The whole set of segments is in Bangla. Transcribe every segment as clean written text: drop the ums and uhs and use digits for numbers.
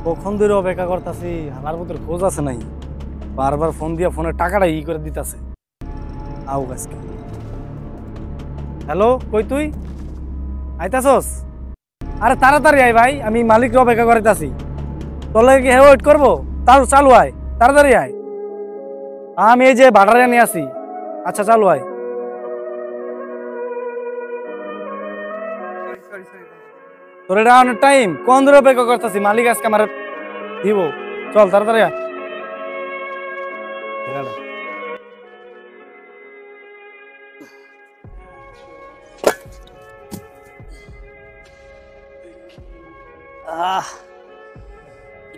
কখন ধরে অপেক্ষা করতেছি, হালার মতো খোঁজ আছে নাই। বারবার ফোন দিয়া ফোনের টাকাটা করে দিতেছে। আও আজকে। হ্যালো, কই তুই? আইতাছস? আরে তাড়াতাড়ি আয় ভাই, আমি মালিককে অপেক্ষা করিতাছি। তোর লাগে কি ওয়েট করবো? তাও চালু আয়, তাড়াতাড়ি আয়। আমি এই যে ভাড়ারে নিয়ে আসি। আচ্ছা চালু আয়। তোর এটা অনেক টাইম কোন ধরে অপেক্ষা করতেছি, মালিক আজকে আমার দিব। চল তাড়াতাড়ি আয়।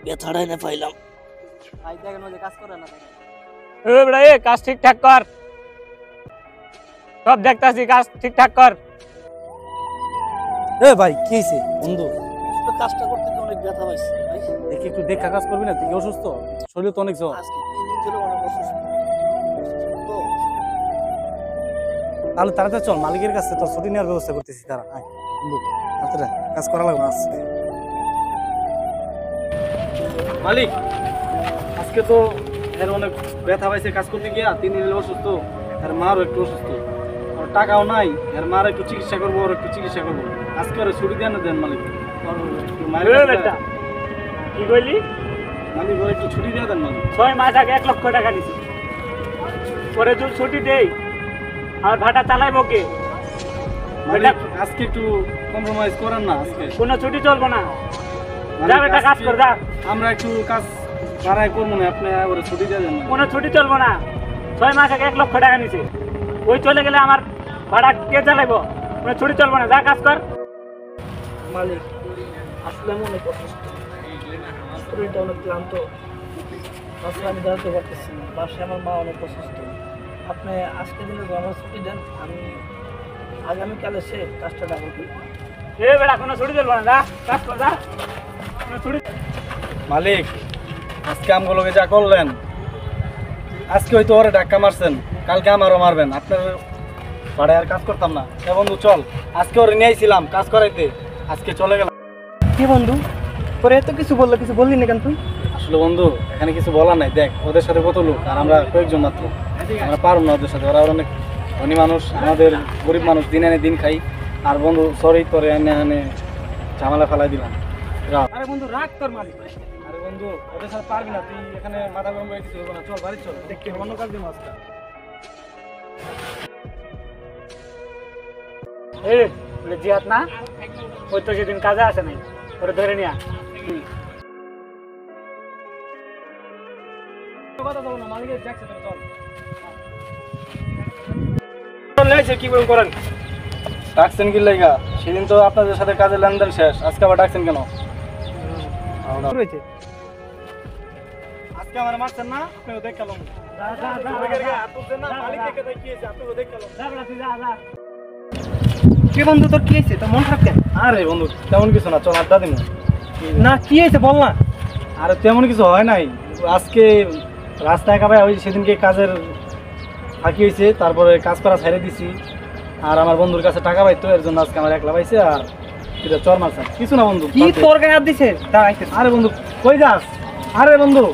ব্যথাটাই না পাইলাম। কাজ ঠিকঠাক কর, সব দেখতাছি, কাজ ঠিকঠাক কর। এ ভাই কি হইছে বন্ধু? কাজটা করতে অনেক ব্যথা পাইছি ভাই। দেখি একটু দেখা কাজ করবি না? তুই অসুস্থ, শরীর তো অনেক জ্বর। আজকে 3 দিন ধরে অনেক অসুস্থ। তাহলে তাড়াতাড়ি চল, মালিকের কাছে তোর ছুটি নেওয়ার ব্যবস্থা করতেছি। তারা আয় বন্ধু, তাড়াতাড়ি কাজ করা লাগবে আজকে। মালিক আজকে তো এর অনেক ব্যথা পাইছে কাজ করতে গিয়া। 3 দিন অসুস্থ, আর মারও একটু অসুস্থ, আর টাকাও নাই। আর মার একটু চিকিৎসা করবো, আর একটু চিকিৎসা করবো। আজকে ওরা ছুটি দেন না দেন মালিক? কি কইলি? মালিক ওরা একটু ছুটি দিয়ে দেন মালিক। 6 মাস আগে 1 লক্ষ টাকা দিছি, পরে যদি ছুটি দেই আর ভাড়া চালাইবো কে? মালিক আজকে একটু কম্প্রোমাইজ করেন না। আজকে কোনো ছুটি চলবো না, যা বেটা কাজ কর যা। আমরা একটু কাজ বাড়াই করবো না, আপনি ওরা ছুটি দিয়ে দেন। কোনো ছুটি চলবো না, 6 মাস আগে 1 লক্ষ টাকা নিছে, ওই চলে গেলে আমার ভাড়া কে চালাইবো? কোনো ছুটি চলবো না, যা কাজ কর। মালিক আসলে আমি অনেক অসুস্থ, শরীরটা অনেক ক্লান্ত, আসলে আমি দাঁড়াতে পারতেছি না। বাসায় আমার মা অনেক অসুস্থ। আপনি আজকে দিনে আমার ছুটি দেন, আমি আগামীকাল এসে কাজটা ডাবল করি। বেটা কোনো ছুটি চলবো না, যা কাজ কর যা, কোনো ছুটি। মালিক আজকে আমগুলোকে যা করলেন, আজকে হয়তো ওরে ধাক্কা মারছেন, কালকে আমারও মারবেন। আপনার ভাড়ায় আর কাজ করতাম না। হ্যাঁ বন্ধু চল, আজকে ওরে নিয়েছিলাম কাজ করাইতে, আজকে চলে গেলাম। কি বন্ধু পরে এত কিছু বললো, কিছু বললি না কেন তুই? আসলে বন্ধু এখানে কিছু বলার নাই। দেখ ওদের সাথে কত লোক, আর আমরা কয়েকজন মাত্র, আমরা পারবো না ওদের সাথে। ওরা অনেক ধনী মানুষ, আমাদের গরিব মানুষ, দিন এনে দিন খাই। আর বন্ধু সরি তোরে এনে এনে ঝামেলা ফেলাই দিলাম। আরে বন্ধু রাগ তোর মালিক। আরে বন্ধু ওদের সাথে পারবি না, তুই এখানে মাথা গরম করে কিছু হবো না। চল বাড়ি চল, দেখতে অন্য কাজ দিন আজকে। জিয়াত না, ওই তো সেদিন কাজে আসে নাই, ওরে ধরে নিয়া। কি করেন ডাকছেন কি লাইগা? সেদিন তো আপনাদের সাথে কাজের লেনদেন শেষ, আজকে আবার ডাকছেন কেন? আজকে আমার মারছেন না? আপনিও দেখ গেলাম। কি বন্ধু তোর কি হয়েছে? তোর মন খারাপ কেন? আরে বন্ধু তেমন কিছু না, চল আড্ডা দিন। না কি হয়েছে বল না। আরে তেমন কিছু হয় নাই, আজকে রাস্তায় একা ওই সেদিনকে কাজের ফাঁকি হয়েছে, তারপরে কাজ করা ছেড়ে দিছি। আর আমার বন্ধুর কাছে টাকা পাইতো, এর জন্য আজকে আমার একলা পাইছে। আর চর মারছেন কিছু না বন্ধু। কি তোর গায়ে হাত দিছে? দাঁড়াইতেছে। আরে বন্ধু কই যাস? আরে বন্ধু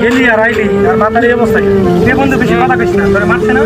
গেলি আর আইলি আর মাথার এই অবস্থা। বন্ধু বেশি কথা কইস না, তোরে মারছে না?